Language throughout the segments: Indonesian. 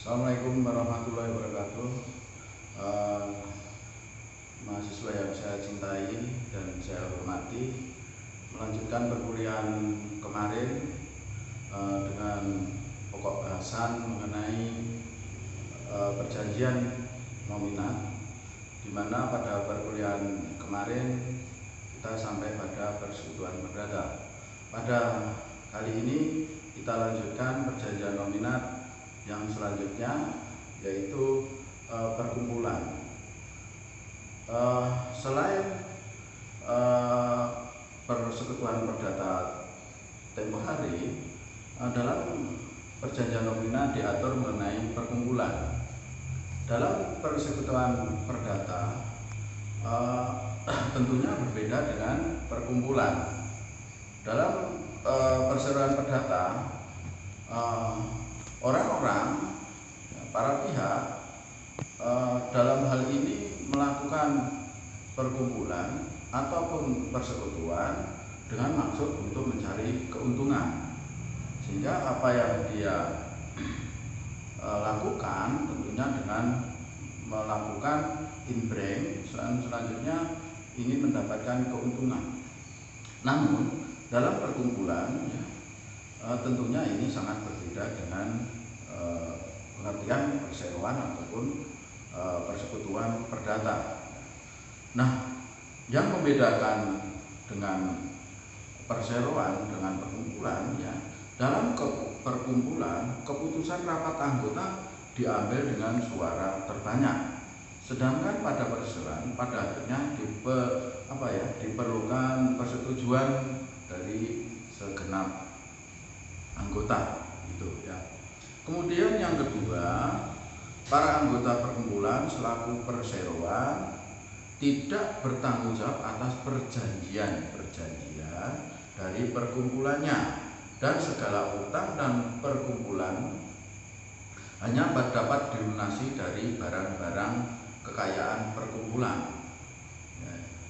Assalamualaikum warahmatullahi wabarakatuh. Eh, Mahasiswa yang saya cintai dan saya hormati, melanjutkan perkuliahan kemarin dengan pokok bahasan mengenai perjanjian nominat, di mana pada perkuliahan kemarin kita sampai pada persekutuan perdata. Pada kali ini kita lanjutkan perjanjian nominat yang selanjutnya, yaitu perkumpulan. Selain persekutuan perdata tempo hari, dalam perjanjian nominat diatur mengenai perkumpulan. Dalam persekutuan perdata tentunya berbeda dengan perkumpulan. Dalam persekutuan perdata, orang-orang, para pihak dalam hal ini melakukan perkumpulan ataupun persekutuan dengan maksud untuk mencari keuntungan, sehingga apa yang dia lakukan tentunya dengan melakukan inbreak selanjutnya ingin mendapatkan keuntungan. Namun dalam perkumpulan tentunya ini sangat berbeda dengan pengertian perseroan ataupun persekutuan perdata. Nah, yang membedakan dengan perseroan dengan perkumpulan, dalam perkumpulan keputusan rapat anggota diambil dengan suara terbanyak, sedangkan pada perseroan pada akhirnya diperlukan persetujuan dari segenap anggota itu. Kemudian yang kedua, para anggota perkumpulan selaku perseroan tidak bertanggung jawab atas perjanjian dari perkumpulannya, dan segala utang dan perkumpulan hanya dapat dilunasi dari barang-barang kekayaan perkumpulan.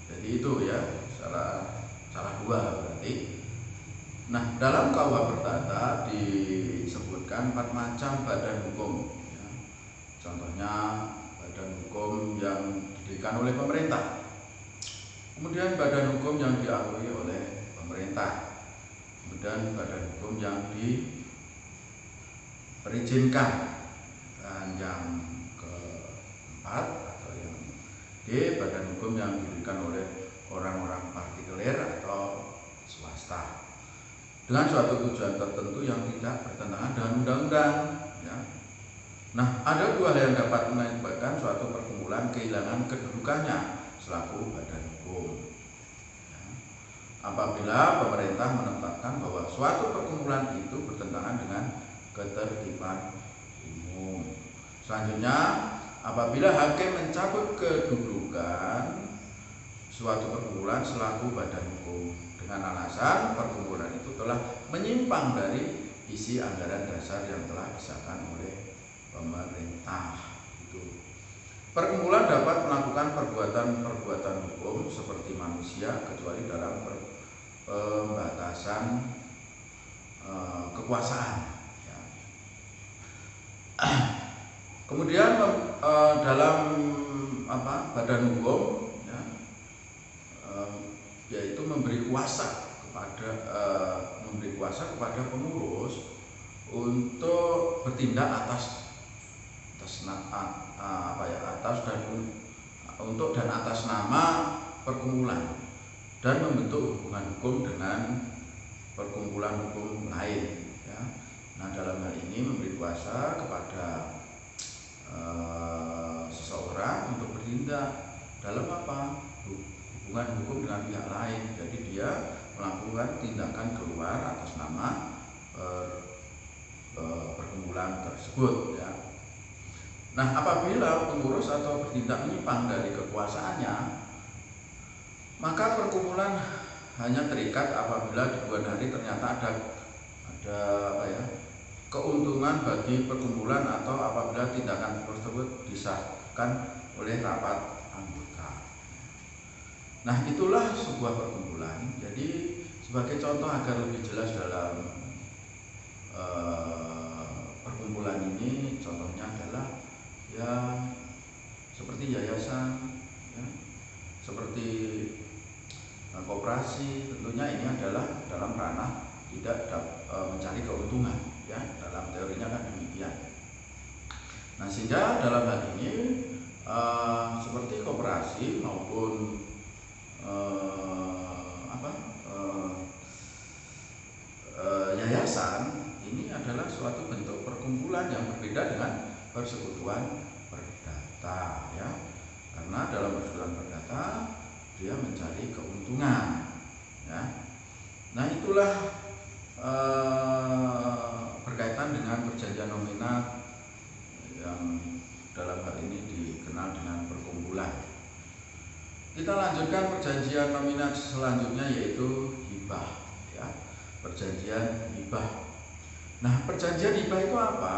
Jadi itu salah dua berarti. Nah, dalam KUH Perdata disebutkan 4 macam badan hukum. Contohnya badan hukum yang didirikan oleh pemerintah, kemudian badan hukum yang diakui oleh pemerintah, kemudian badan hukum yang diperizinkan, dan yang keempat atau yang D, badan hukum yang didirikan oleh orang-orang partikuler atau swasta dengan suatu tujuan tertentu yang tidak bertentangan dengan undang-undang. Nah, ada dua hal yang dapat mengakibatkan suatu perkumpulan kehilangan kedudukannya selaku badan hukum. Apabila pemerintah menetapkan bahwa suatu perkumpulan itu bertentangan dengan ketertiban umum. Selanjutnya, apabila hakim mencabut kedudukan suatu perkumpulan selaku badan hukum dengan alasan perkumpulan itu telah menyimpang dari isi anggaran dasar yang telah disahkan oleh pemerintah. Perkumpulan dapat melakukan perbuatan hukum seperti manusia kecuali dalam pembatasan kekuasaan. Kemudian dalam badan hukum, yaitu memberi kuasa kepada pengurus untuk bertindak atas nama perkumpulan dan membentuk hubungan hukum dengan perkumpulan hukum lain. Nah, dalam hal ini memberi kuasa kepada seseorang untuk bertindak dalam hubungan hukum dengan pihak lain. Jadi dia melakukan tindakan keluar atas nama perkumpulan tersebut. Nah, apabila pengurus atau bertindak menyimpang dari kekuasaannya, maka perkumpulan hanya terikat apabila di kemudian hari ternyata ada keuntungan bagi perkumpulan atau apabila tindakan tersebut disahkan oleh rapat anggota. Nah, itulah sebuah perkumpulan. Jadi sebagai contoh agar lebih jelas dalam perkumpulan ini contohnya adalah ya seperti yayasan, ya, seperti koperasi. Tentunya ini adalah dalam ranah tidak mencari keuntungan, ya, dalam teorinya kan demikian. Nah, sehingga dalam hal ini seperti koperasi maupun yayasan ini adalah suatu bentuk perkumpulan yang berbeda dengan persekutuan perdata, ya, karena dalam persekutuan perdata dia mencari keuntungan, ya. Nah, itulah berkaitan dengan perjanjian nominat yang dalam hal ini dikenal dengan perkumpulan. Kita lanjutkan perjanjian nominat selanjutnya, yaitu hibah, ya, perjanjian hibah. Nah, perjanjian hibah itu apa?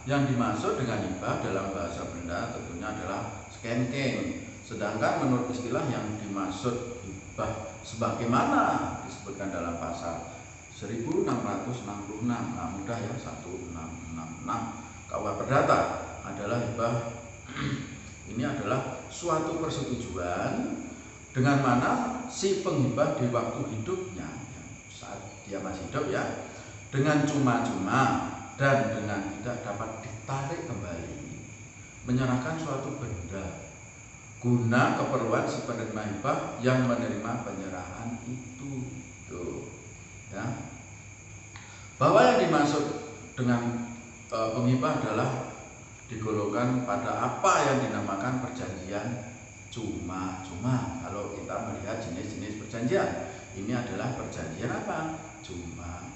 Yang dimaksud dengan hibah dalam bahasa Benda tentunya adalah skenking. Sedangkan menurut istilah yang dimaksud hibah sebagaimana disebutkan dalam pasal 1666, nah mudah ya, 1666 KUH Perdata adalah hibah. Ini adalah suatu persetujuan dengan mana si penghibah di waktu hidupnya, saat dia masih hidup, ya, dengan cuma-cuma dan dengan tidak dapat ditarik kembali, menyerahkan suatu benda guna keperluan si penerima hibah yang menerima penyerahan itu, ya. Bahwa yang dimaksud dengan penghibah adalah digolongkan pada apa yang dinamakan perjanjian cuma-cuma. Kalau kita melihat jenis-jenis perjanjian, ini adalah perjanjian apa? Cuma-cuma,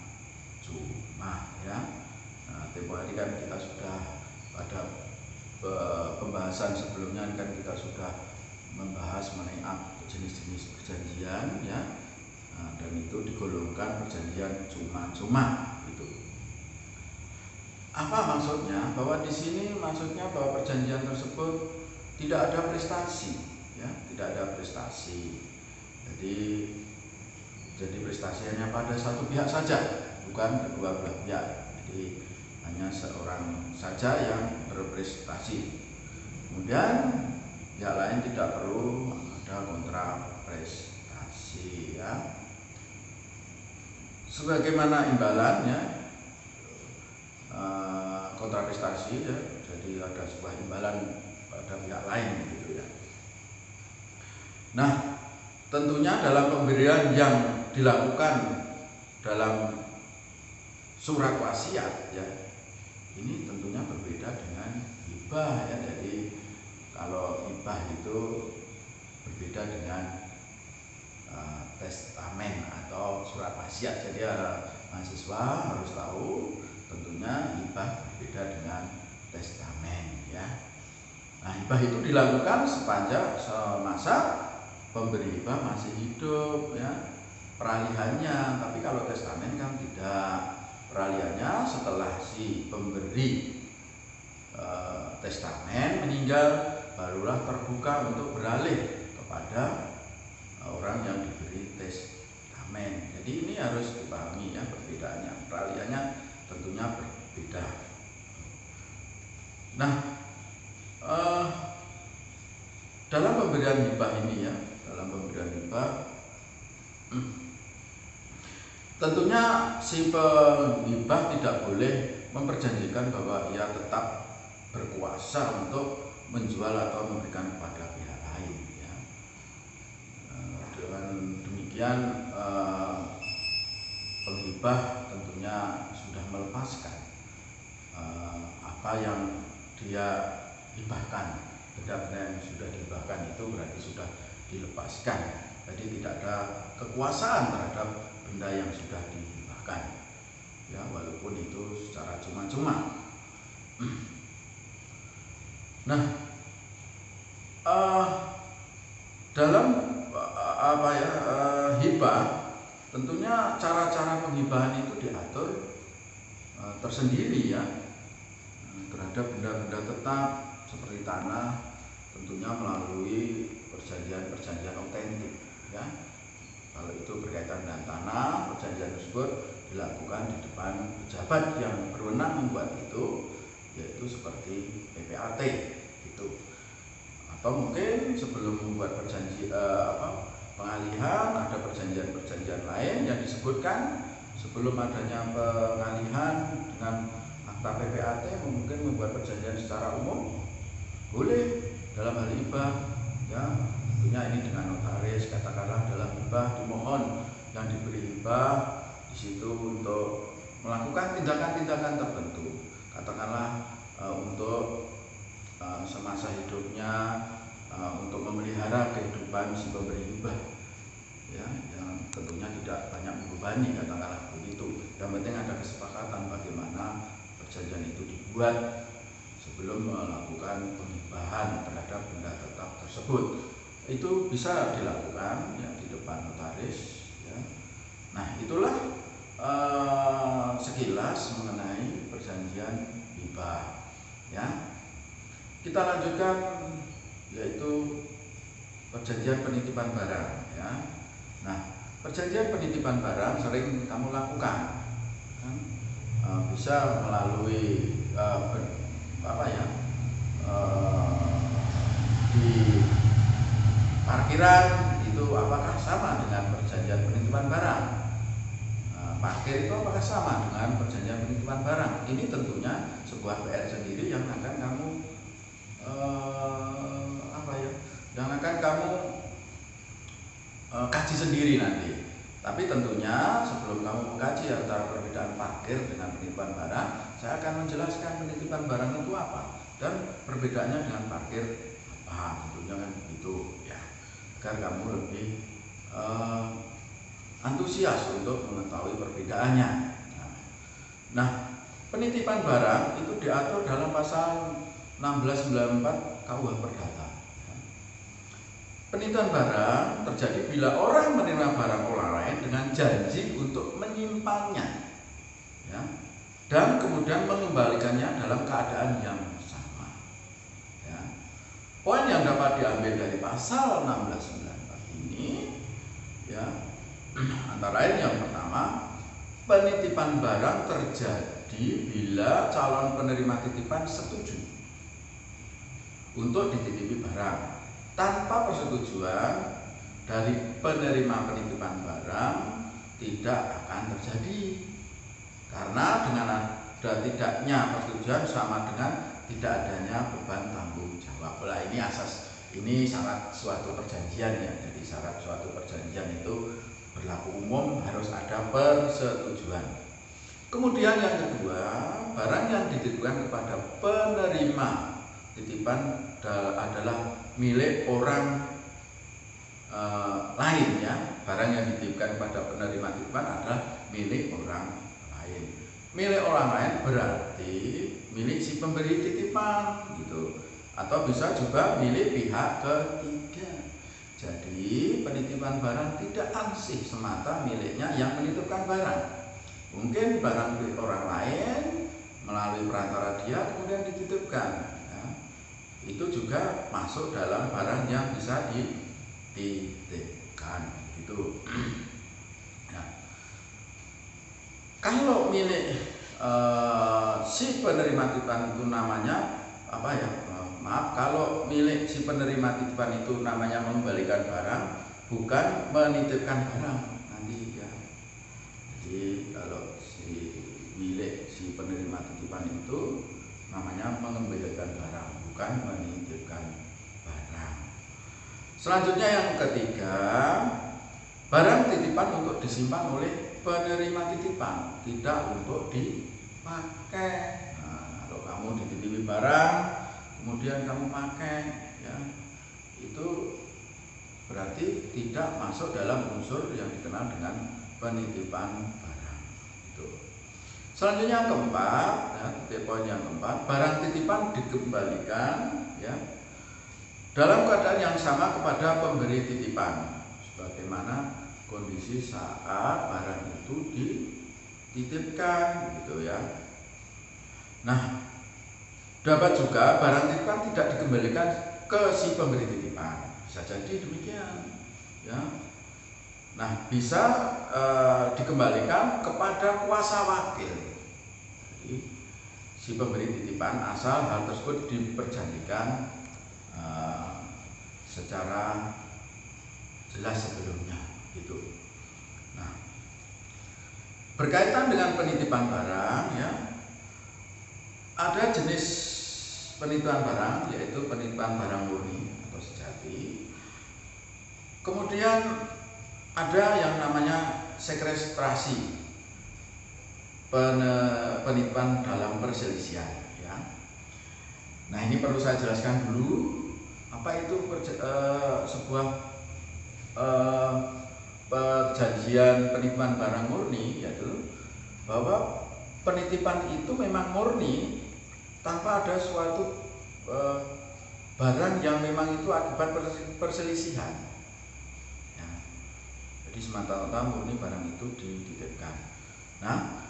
ya. Nah, tempo hari kan kita sudah pada pembahasan sebelumnya kan kita sudah membahas mengenai jenis-jenis perjanjian, ya. Nah, dan itu digolongkan perjanjian cuma-cuma itu. Apa maksudnya? Bahwa di sini maksudnya bahwa perjanjian tersebut tidak ada prestasi, ya, tidak ada prestasi. Jadi prestasi hanya pada satu pihak saja, bukan kedua belah pihak. Jadi hanya seorang saja yang berprestasi. Kemudian pihak lain tidak perlu ada kontra prestasi, ya. Sebagaimana imbalannya kontra prestasi, ya, jadi ada sebuah imbalan pada pihak lain, gitu, ya. Nah, tentunya dalam pemberian yang dilakukan dalam surat wasiat, ya, ini tentunya berbeda dengan hibah, ya. Jadi kalau hibah itu berbeda dengan testamen atau surat wasiat. Jadi mahasiswa harus tahu tentunya hibah berbeda dengan testamen, ya. Nah, hibah itu dilakukan sepanjang semasa pemberi hibah masih hidup, ya, peralihannya. Tapi kalau testamen kan tidak, peralihannya setelah si pemberi testamen meninggal, barulah terbuka untuk beralih kepada orang yang diberi testamen. Jadi ini harus dipahami, ya, perbedaannya. Peralihannya tentunya berbeda. Nah, dalam pemberian hibah ini, ya, dalam pemberian hibah tentunya si penghibah tidak boleh memperjanjikan bahwa ia tetap berkuasa untuk menjual atau memberikan kepada pihak lain, ya. Dengan demikian penghibah tentunya sudah melepaskan apa yang dia hibahkan. Benda-benda yang sudah dihibahkan itu berarti sudah dilepaskan. Jadi tidak ada kekuasaan terhadap benda yang sudah dihibahkan, ya, walaupun itu secara cuma-cuma. Nah, dalam hibah tentunya cara-cara penghibahan itu diatur tersendiri, ya, terhadap benda-benda tetap seperti tanah, tentunya melalui perjanjian-perjanjian otentik, ya. Kalau itu berkaitan dengan tanah, perjanjian tersebut dilakukan di depan pejabat yang berwenang membuat itu, yaitu seperti PPAT gitu. Atau mungkin sebelum membuat pengalihan ada perjanjian-perjanjian lain yang disebutkan sebelum adanya pengalihan dengan akta PPAT, mungkin membuat perjanjian secara umum boleh dalam hal hibah, ya tentunya ini dengan notaris. Katakanlah dalam hibah dimohon yang diberi hibah di situ untuk melakukan tindakan-tindakan tertentu, katakanlah untuk semasa hidupnya, untuk memelihara kehidupan si pemberi hibah, ya, yang tentunya tidak banyak membebani, katakanlah begitu. Yang penting ada kesepakatan bagaimana perjanjian itu dibuat sebelum melakukan penghibahan terhadap benda tetap tersebut. Itu bisa dilakukan ya di depan notaris, ya. Nah, itulah sekilas mengenai perjanjian hibah, ya. Kita lanjutkan, yaitu perjanjian penitipan barang, ya. Nah, perjanjian penitipan barang sering kamu lakukan, kan? Bisa melalui di parkiran itu apakah sama dengan perjanjian penitipan barang? Parkir itu apakah sama dengan perjanjian penitipan barang? Ini tentunya sebuah PR sendiri yang akan kamu kaji sendiri nanti. Tapi tentunya sebelum kamu mengkaji antara perbedaan parkir dengan penitipan barang, saya akan menjelaskan penitipan barang itu apa dan perbedaannya dengan parkir apa, tentunya kan begitu, ya, agar kamu lebih antusias untuk mengetahui perbedaannya. Nah, penitipan barang itu diatur dalam pasal 1694 KUH Perdata. Penitipan barang terjadi bila orang menerima barang orang lain dengan janji untuk menyimpannya, ya, dan kemudian mengembalikannya dalam keadaan yang sama, ya. Poin yang dapat diambil dari pasal 1694 ini, ya, antara lain yang pertama, penitipan barang terjadi bila calon penerima titipan setuju untuk dititipi barang. Tanpa persetujuan dari penerima penitipan barang tidak akan terjadi, karena dengan ada tidaknya persetujuan sama dengan tidak adanya beban tanggung jawab. Nah, ini syarat suatu perjanjian, ya. Jadi syarat suatu perjanjian itu berlaku umum, harus ada persetujuan. Kemudian yang kedua, barang yang dititipkan kepada penerima titipan adalah milik orang lain, ya. Barang yang dititipkan kepada penerima titipan adalah milik orang lain. Milik orang lain berarti milik si pemberi titipan, gitu. Atau bisa juga milik pihak ketiga. Jadi penitipan barang tidak ansih semata miliknya yang menitipkan barang. Mungkin barang milik orang lain melalui perantara dia kemudian dititipkan. Itu juga masuk dalam barang yang bisa dititipkan, gitu. Nah, kalau milik si penerima titipan itu namanya kalau milik si penerima titipan itu namanya mengembalikan barang, bukan menitipkan barang nanti, ya. Jadi kalau milik si penerima titipan itu namanya mengembalikan barang, bukan menitipkan barang. Selanjutnya yang ketiga, barang titipan untuk disimpan oleh penerima titipan, tidak untuk dipakai. Nah, kalau kamu dititipi barang kemudian kamu pakai, ya, itu berarti tidak masuk dalam unsur yang dikenal dengan penitipan barang. Itu. Selanjutnya yang keempat, ya, poin yang keempat, barang titipan dikembalikan, ya, dalam keadaan yang sama kepada pemberi titipan, sebagaimana kondisi saat barang itu dititipkan, gitu, ya. Nah, dapat juga barang titipan tidak dikembalikan ke si pemberi titipan, bisa jadi demikian, ya. Nah, bisa dikembalikan kepada kuasa wakil. Jadi, si pemberi titipan asal hal tersebut diperjanjikan secara jelas sebelumnya, gitu. Nah, berkaitan dengan penitipan barang, ya, ada jenis penitipan barang, yaitu penitipan barang murni atau sejati. Kemudian ada yang namanya sekwestrasi, penitipan dalam perselisihan, ya. Nah, ini perlu saya jelaskan dulu apa itu sebuah perjanjian penitipan barang murni, yaitu bahwa penitipan itu memang murni tanpa ada suatu barang yang memang itu akibat perselisihan, ya. Jadi semata-mata murni barang itu dititipkan. Nah,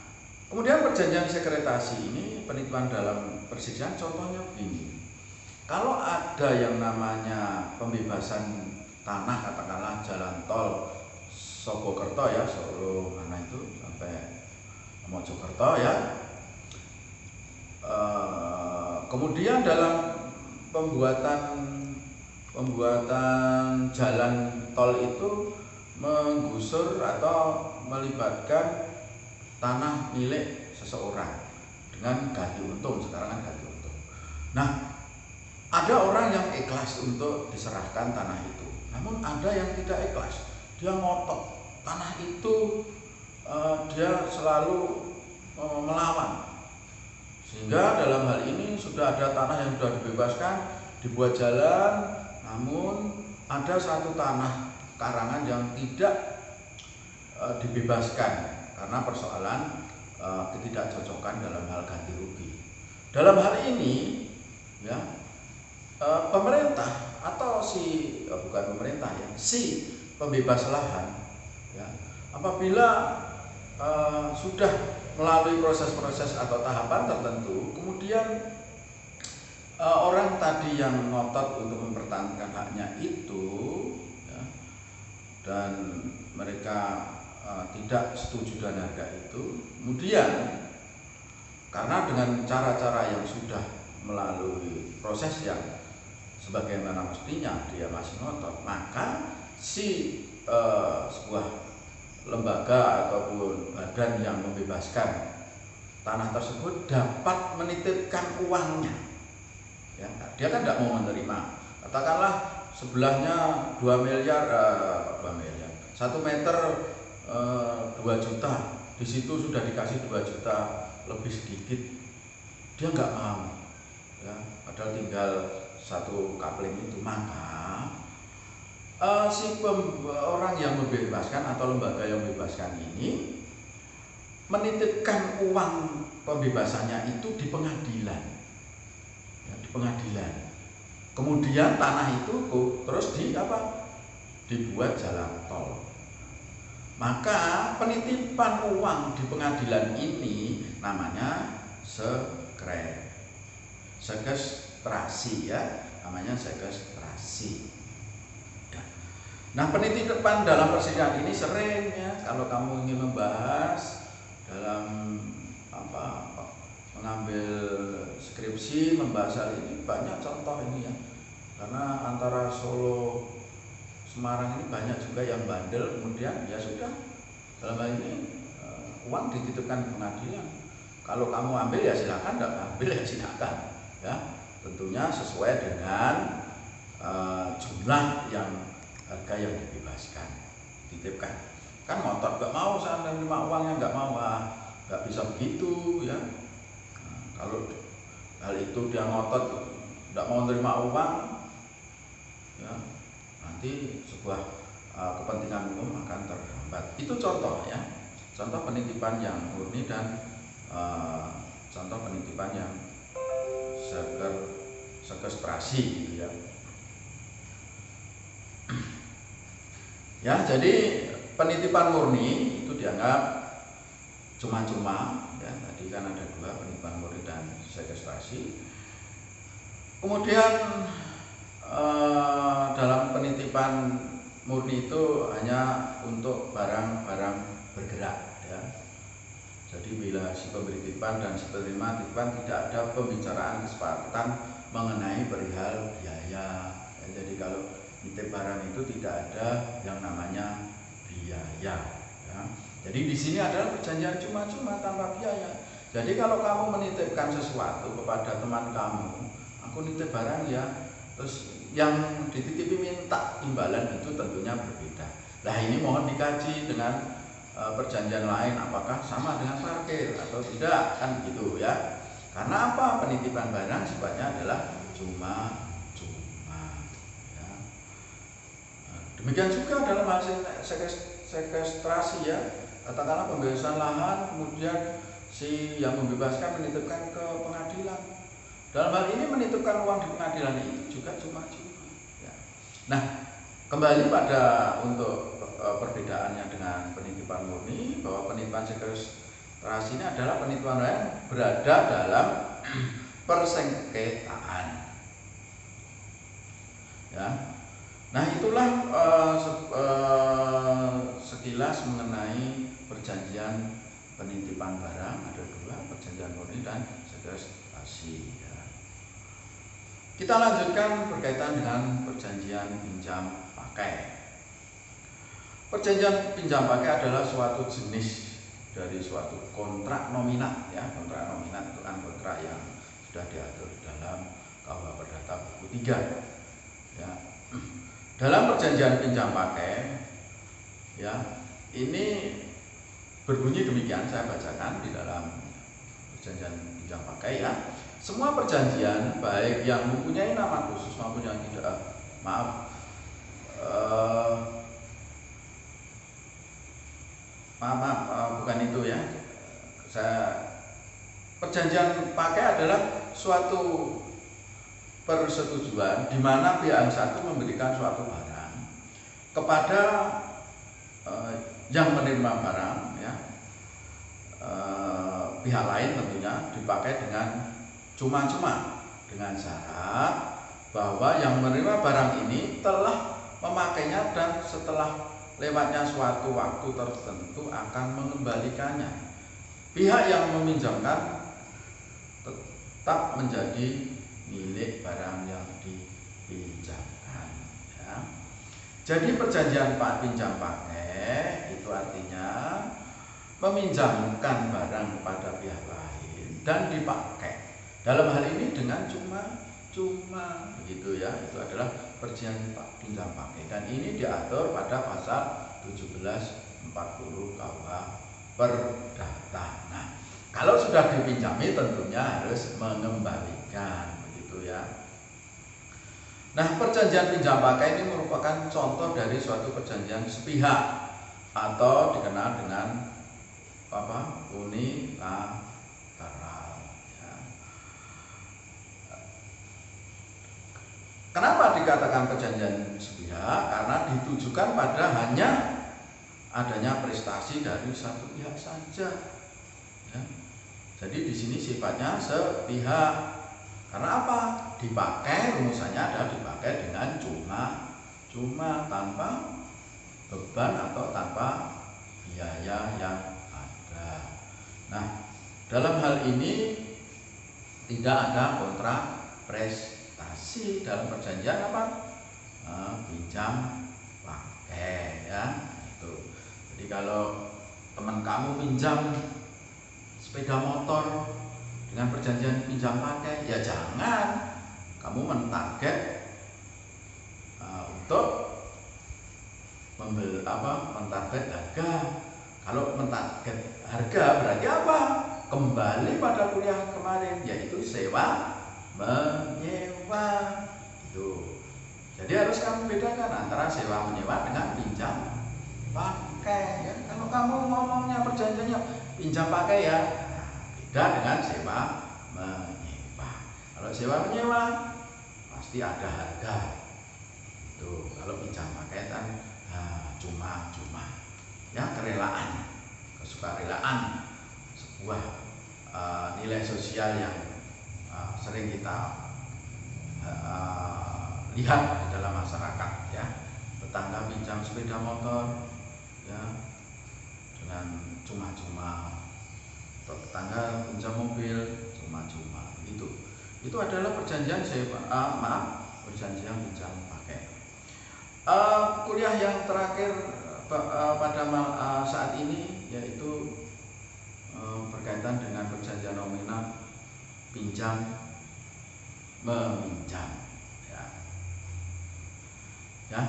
kemudian perjanjian sekretasi ini penitipan dalam perselisihan, contohnya begini. Kalau ada yang namanya pembebasan tanah, katakanlah jalan tol Sogokerto, ya, Solo mana itu sampai Mojokerto, ya. Kemudian dalam pembuatan jalan tol itu menggusur atau melibatkan tanah milik seseorang dengan ganti untung. Sekarang kan ganti untung. Nah, ada orang yang ikhlas untuk diserahkan tanah itu, namun ada yang tidak ikhlas. Dia ngotot tanah itu, dia selalu melawan. Sehingga dalam hal ini sudah ada tanah yang sudah dibebaskan, dibuat jalan, namun ada satu tanah karangan yang tidak dibebaskan karena persoalan ketidakcocokan dalam hal ganti rugi. Dalam hal ini, ya, pemerintah atau bukan pemerintah, ya, si pembebas lahan, ya, apabila sudah melalui proses-proses atau tahapan tertentu, kemudian orang tadi yang ngotot untuk mempertahankan haknya itu, ya, dan mereka tidak setuju dengan harga itu, kemudian karena dengan cara-cara yang sudah melalui proses yang sebagaimana mestinya dia masih ngotot, maka sebuah lembaga ataupun badan yang membebaskan tanah tersebut dapat menitipkan uangnya, ya. Dia kan tidak mau menerima, katakanlah sebelahnya 2 miliar, 1 meter 2 juta, di situ sudah dikasih 2 juta lebih sedikit, dia nggak mau, ya, padahal tinggal 1 kapling itu. Maka orang yang membebaskan atau lembaga yang membebaskan ini menitipkan uang pembebasannya itu di pengadilan, ya, di pengadilan. Kemudian tanah itu terus dibuat jalan tol. Maka penitipan uang di pengadilan ini namanya sekwestrasi, ya, namanya sekwestrasi. Nah, penitipan dalam perselisihan ini sering, ya, kalau kamu ingin membahas dalam mengambil skripsi, membahas hal ini, banyak contoh ini, ya. Karena antara Solo Semarang ini banyak juga yang bandel, kemudian ya sudah, dalam hal ini uang dititipkan di pengadilan. Kalau kamu ambil ya silakan, tidak ambil ya silakan, ya. Tentunya sesuai dengan jumlah harga yang dibebaskan, dititipkan. Kan ngotot, nggak mau saya menerima uangnya, nggak mau, nggak bisa begitu, ya. Nah, kalau hal itu dia ngotot tidak mau menerima uang, ya, nanti sebuah kepentingan umum akan terhambat. Itu contoh, ya, contoh penitipan yang murni dan contoh penitipan yang sekwestrasi, gitu, ya. Ya, jadi penitipan murni itu dianggap cuma-cuma, ya. Tadi kan ada 2, penitipan murni dan sekwestrasi. Kemudian dalam penitipan murni itu hanya untuk barang-barang bergerak ya. Jadi bila si pemberi titipan dan si penerima titipan tidak ada pembicaraan kesepakatan mengenai perihal biaya ya. Jadi kalau nitip barang itu tidak ada yang namanya biaya ya. Jadi di sini adalah perjanjian cuma-cuma tanpa biaya. Jadi kalau kamu menitipkan sesuatu kepada teman kamu, aku nitip barang ya, terus yang dititipi minta imbalan, itu tentunya berbeda. Nah ini mohon dikaji dengan perjanjian lain apakah sama dengan parkir atau tidak, kan gitu ya. Karena apa? Penitipan barang sifatnya adalah cuma-cuma ya. Demikian juga dalam hal sekestrasi ya, katakanlah pembebasan lahan, kemudian si yang membebaskan menitipkan ke pengadilan. Dalam hal ini menitipkan uang di pengadilan itu juga cuma-cuma ya. Nah kembali pada untuk perbedaannya dengan penitipan murni, bahwa penitipan sekestrasi ini adalah penitipan yang berada dalam persengketaan ya. Nah itulah sekilas mengenai perjanjian penitipan barang. Ada dua, perjanjian murni dan sekestrasi ya. Kita lanjutkan berkaitan dengan perjanjian pinjam pakai. Perjanjian pinjam pakai adalah suatu jenis dari suatu kontrak nominat ya. Kontrak nominat itu kan kontrak yang sudah diatur di dalam KUH Perdata buku 3 ya. Dalam perjanjian pinjam pakai ya, ini berbunyi demikian, saya bacakan di dalam perjanjian pinjam pakai ya. Semua perjanjian baik yang mempunyai nama khusus maupun yang tidak, bukan itu ya. Perjanjian pakai adalah suatu persetujuan di mana pihak yang satu memberikan suatu barang kepada yang menerima barang ya, pihak lain tentunya, dipakai dengan cuma-cuma dengan syarat bahwa yang menerima barang ini telah memakainya dan setelah lewatnya suatu waktu tertentu akan mengembalikannya. Pihak yang meminjamkan tetap menjadi milik barang yang dipinjamkan ya. Jadi perjanjian pinjam pakai itu artinya meminjamkan barang kepada pihak lain dan dipakai. Dalam hal ini dengan cuma-cuma begitu ya. Itu adalah perjanjian pinjam pakai dan ini diatur pada pasal 1740 KUH Perdata. Nah, kalau sudah dipinjami tentunya harus mengembalikan begitu ya. Nah, perjanjian pinjam pakai ini merupakan contoh dari suatu perjanjian sepihak atau dikenal dengan unilateral ya. Kenapa dikatakan perjanjian sepihak? Karena ditujukan pada hanya adanya prestasi dari satu pihak saja ya. Jadi di sini sifatnya sepihak. Karena apa? Dipakai, rumusannya adalah dipakai dengan cuma tanpa beban atau tanpa biaya yang ada. Nah, dalam hal ini tidak ada kontrak prestasi dalam perjanjian pinjam pakai ya. Itu. Jadi kalau teman kamu pinjam sepeda motor dengan perjanjian pinjam pakai, ya jangan kamu mentarget untuk mentarget harga. Kalau mentarget harga berarti apa? Kembali pada kuliah kemarin, yaitu sewa menyewa. Itu. Jadi harus kamu bedakan antara sewa menyewa dengan pinjam pakai ya. Kalau kamu ngomongnya perjanjiannya pinjam pakai ya, beda dengan sewa menyewa. Kalau sewa menyewa pasti ada harga. Tuh, kalau pinjam pakai kan cuma-cuma. Ya, kerelaan, kesukarelaan, sebuah nilai sosial yang sering kita lihat di dalam masyarakat ya. tetangga pinjam sepeda motor ya dengan cuma-cuma, atau tetangga pinjam mobil cuma-cuma, itu adalah perjanjian perjanjian pinjam pakai. Kuliah yang terakhir pada saat ini yaitu berkaitan dengan perjanjian nominal pinjam meminjam ya.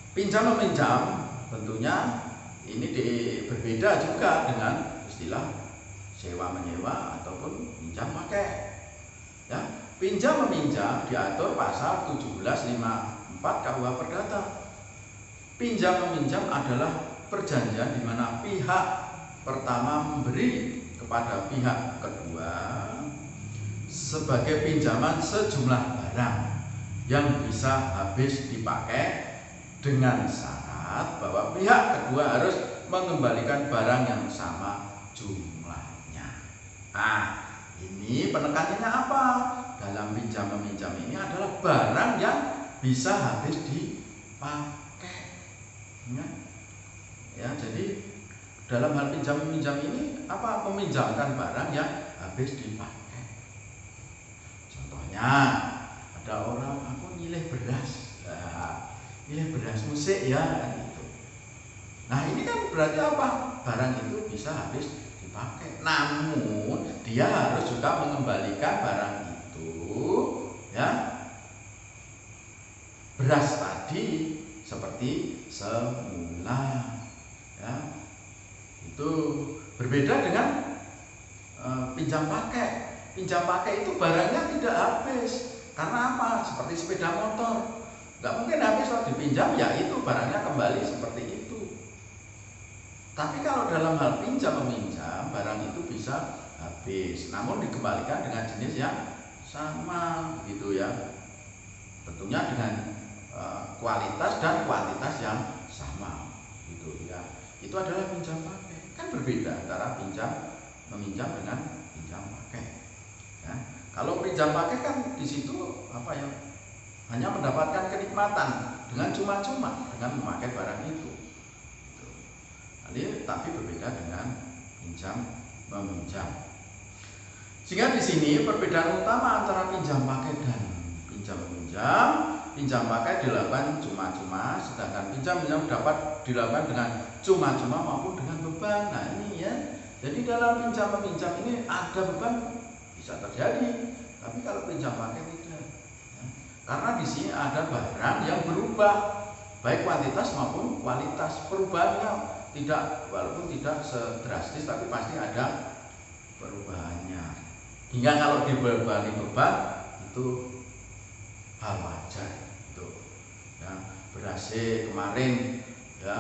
Pinjam meminjam tentunya ini berbeda juga dengan istilah sewa menyewa ataupun pinjam pakai ya. Pinjam meminjam diatur pasal 1754 KUH Perdata. Pinjam meminjam adalah perjanjian di mana pihak pertama memberi kepada pihak kedua sebagai pinjaman sejumlah barang yang bisa habis dipakai dengan syarat bahwa pihak kedua harus mengembalikan barang yang sama jumlahnya. Ini penekanannya apa? Dalam pinjam meminjam ini adalah barang yang bisa habis dipakai. Ya, jadi dalam hal pinjam meminjam ini apa? Meminjamkan barang yang habis dipakai. Contohnya ada orang, aku nyilih beras. Milih beras musik ya gitu. Nah ini kan berarti apa? Barang itu bisa habis dipakai, namun dia harus juga mengembalikan barang itu ya, beras tadi seperti semula ya. Itu berbeda dengan pinjam pakai. Pinjam pakai itu barangnya tidak habis. Karena apa? Seperti sepeda motor, nggak mungkin habis kalau dipinjam, ya itu barangnya kembali seperti itu. Tapi kalau dalam hal pinjam meminjam, barang itu bisa habis, namun dikembalikan dengan jenis yang sama, gitu ya. Tentunya dengan kualitas dan kuantitas yang sama, gitu ya. Itu adalah pinjam pakai. Kan berbeda antara pinjam meminjam dengan pinjam pakai. Ya. Kalau pinjam pakai kan di situ apa ya? Hanya mendapatkan kenikmatan dengan cuma-cuma dengan memakai barang itu. Tapi berbeda dengan pinjam meminjam. Sehingga di sini perbedaan utama antara pinjam pakai dan pinjam meminjam. Pinjam pakai dilakukan cuma-cuma, sedangkan pinjam meminjam dapat dilakukan dengan cuma-cuma maupun dengan beban. Nah ini ya. Jadi dalam pinjam meminjam ini ada beban bisa terjadi, tapi kalau pinjam pakai tidak. Karena di sini ada barang yang berubah, baik kuantitas maupun kualitas. Perubahannya tidak, walaupun tidak sedrastis, tapi pasti ada perubahannya. Hingga kalau dibebani beban itu hal wajar. Itu ya, beras kemarin ya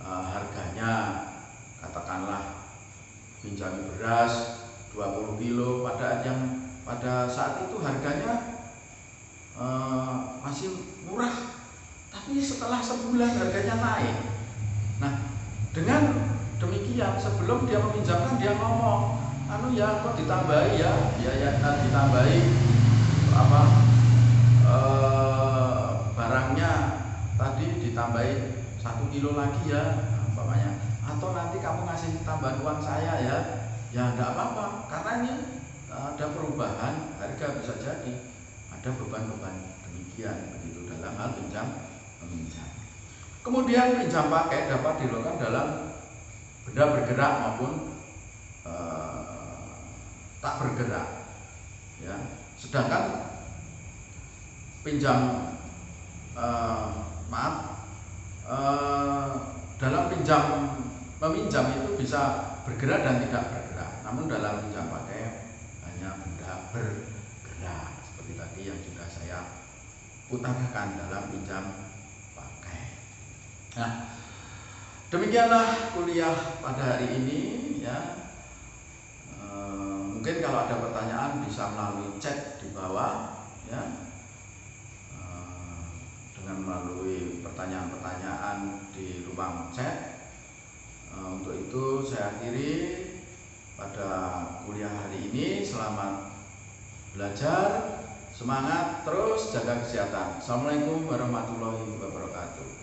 harganya katakanlah pinjam beras 20 kilo pada saat itu harganya masih murah, tapi setelah sebulan harganya naik. Nah, dengan demikian sebelum dia meminjamkan dia ngomong, ya kok ditambahi ya biaya, ditambahi apa barangnya tadi ditambahi 1 kilo lagi ya, umpamanya, atau nanti kamu ngasih tambahan uang saya ya enggak apa-apa, karena ini ada perubahan harga, bisa jadi ada beban-beban demikian, begitu dalam hal pinjam meminjam. Kemudian pinjam pakai dapat dilakukan dalam benda bergerak maupun tak bergerak ya. Sedangkan pinjam dalam pinjam meminjam itu bisa bergerak dan tidak bergerak, namun dalam pinjam pakai hanya benda bergerak seperti tadi yang sudah saya utarakan dalam pinjam pakai. Nah, demikianlah kuliah pada hari ini ya. Mungkin kalau ada pertanyaan bisa melalui chat di bawah ya, dengan melalui pertanyaan-pertanyaan di ruang chat. Untuk itu saya akhiri pada kuliah hari ini. Selamat belajar, semangat, terus jaga kesehatan. Assalamualaikum warahmatullahi wabarakatuh.